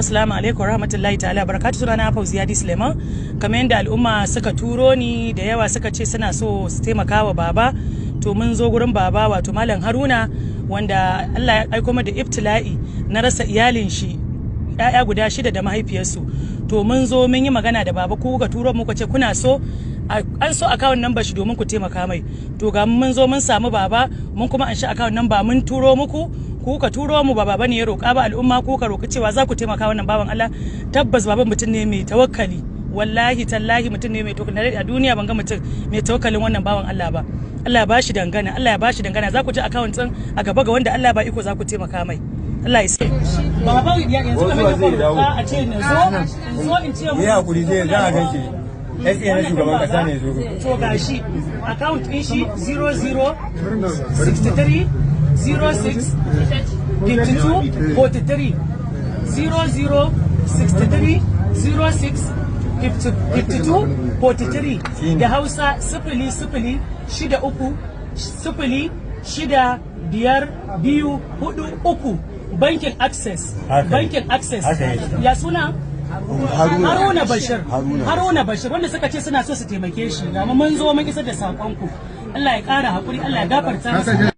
Assalamu alaikum rahmatullahi ta'ala barakatuh. Sunana Fauziya Suleiman. Kamar yadda al'umma suka turo ni da yawa suka ce suna so su taimaka wa baba, to mun zo gurin baba wato Malam Haruna wanda Allah ya aiko da ibtila'i na rasa iyalin shi, ‘ya'ya guda 6 da mahaifiyarsu. To mun zo mun yi magana da baba, ku ga turo muka ce kuna so an so akawun number shi domin ku taimaka mai. To ga mun zo mun samu baba, mun kuma an shi akawun number mun turo muku, ku ka turo mu, ba baba ne ya roƙa ba, al'umma ku ka roƙi cewa za ku taimaka wannan baban Allah. Tabbas baban mutum ne mai tawakkali, wallahi tallahi mutum ne mai tawakkali. A duniya ban ga mutum mai tawakkalin wannan baban Allah ba. Allah ya bashi dangana, Allah ya bashi dangana. Za ku ji akawun din a gaba ga wanda Allah ba iko za ku taimaka mai. Allah ya sai. Baba yanzu kamar da roƙa a ce na zo in ce mu. Ya hakuri zai za a ganki. SA na shugaban kasa ne zo. To gashi account din shi 0063 06 52 43 0063 06 52 43 da Hausa 00 63 0 6 5 2 4 3 bankin access ya suna Haruna Bashir wanda suka ce suna so su taimake shi ga mun zo mun isar da sakonku. Allah ya kara hakuri, Allah ya gafarta.